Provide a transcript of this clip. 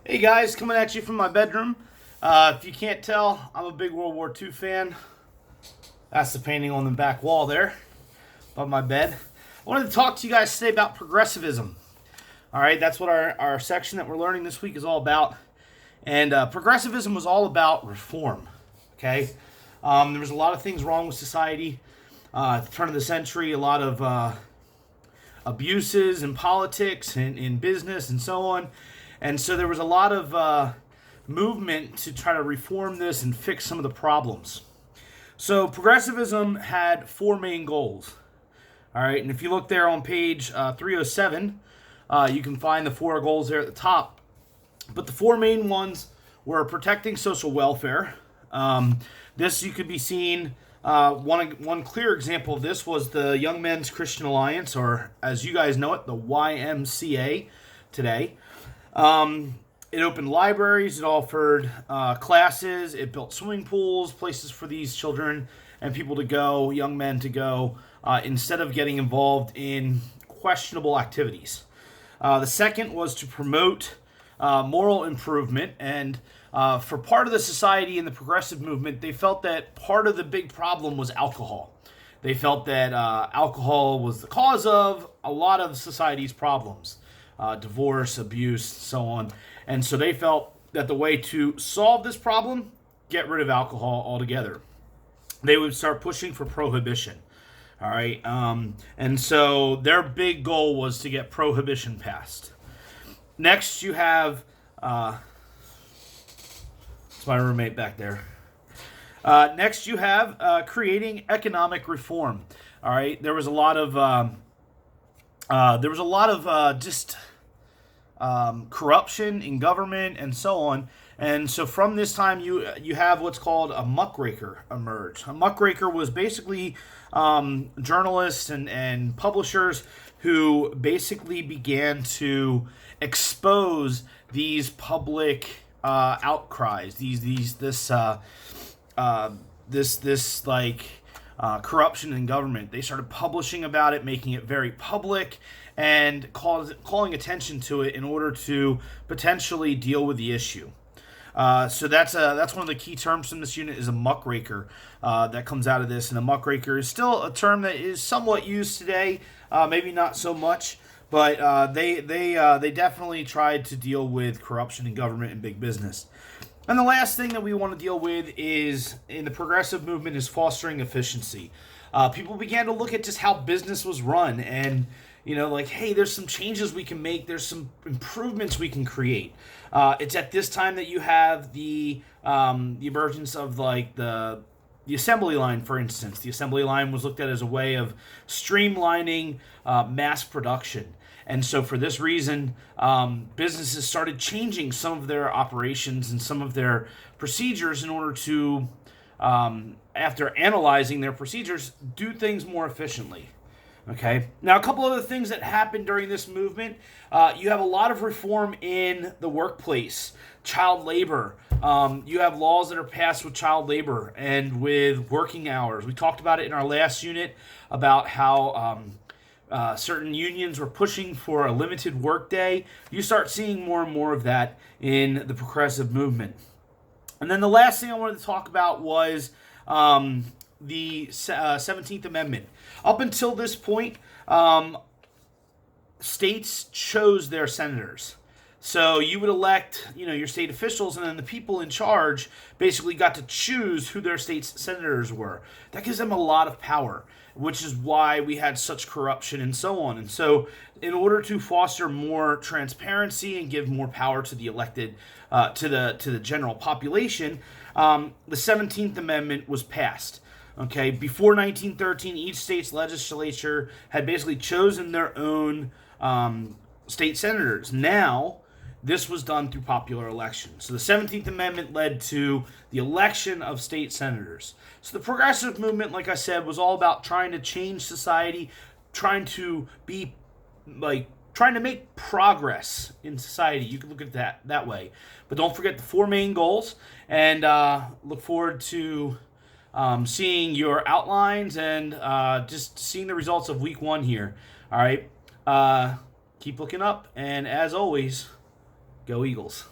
Hey guys, coming at you from my bedroom. If you can't tell, I'm a big World War II fan. That's the painting on the back wall there above my bed. I wanted to talk to you guys today about progressivism. All right, that's what our section that we're learning this week is all about. And progressivism was all about reform. Okay, there was a lot of things wrong with society at the turn of the century. A lot of abuses in politics and in business and so on. And so there was a lot of movement to try to reform this and fix some of the problems. So progressivism had four main goals. All right, and if you look there on page 307, you can find the four goals there at the top. But the four main ones were protecting social welfare. This you could be seen. One clear example of this was the Young Men's Christian Alliance, or as you guys know it, the YMCA today. It opened libraries, it offered classes, it built swimming pools, places for these children and people to go, young men to go, instead of getting involved in questionable activities. The second was to promote moral improvement, and for part of the society in the progressive movement, they felt that part of the big problem was alcohol. They felt that alcohol was the cause of a lot of society's problems. Divorce, abuse, so on. And so they felt that the way to solve this problem, get rid of alcohol altogether. They would start pushing for prohibition. All right. And so their big goal was to get prohibition passed. Next, you have, it's my roommate back there. Next, you have creating economic reform. All right. There was a lot of just corruption in government and so on. And so from this time, you have what's called a muckraker emerge. A muckraker was basically journalists and publishers who basically began to expose these public outcries, corruption in government. They started publishing about it, making it very public, and calling attention to it in order to potentially deal with the issue. So that's one of the key terms from this unit is a muckraker that comes out of this. And a muckraker is still a term that is somewhat used today, maybe not so much, but they definitely tried to deal with corruption in government and big business. And the last thing that we want to deal with is in the progressive movement is fostering efficiency. People began to look at just how business was run and, hey, there's some changes we can make. There's some improvements we can create. It's at this time that you have the emergence of the assembly line, for instance. The assembly line was looked at as a way of streamlining mass production. And so for this reason, businesses started changing some of their operations and some of their procedures in order to, after analyzing their procedures, do things more efficiently. Okay. Now, a couple other things that happened during this movement. You have a lot of reform in the workplace, child labor. You have laws that are passed with child labor and with working hours. We talked about it in our last unit about how certain unions were pushing for a limited workday. You start seeing more and more of that in the progressive movement. And then the last thing I wanted to talk about was the 17th Amendment. Up until this point, states chose their senators. So you would elect, your state officials, and then the people in charge basically got to choose who their state's senators were. That gives them a lot of power, which is why we had such corruption and so on. And so in order to foster more transparency and give more power to the elected, to the general population, the 17th Amendment was passed. Okay, before 1913, each state's legislature had basically chosen their own state senators. Now, this was done through popular election. So the 17th Amendment led to the election of state senators. So the progressive movement, like I said, was all about trying to change society, trying to make progress in society. You can look at that way. But don't forget the four main goals, and look forward to seeing your outlines and just seeing the results of week 1 here. All right. Keep looking up, and as always, go Eagles.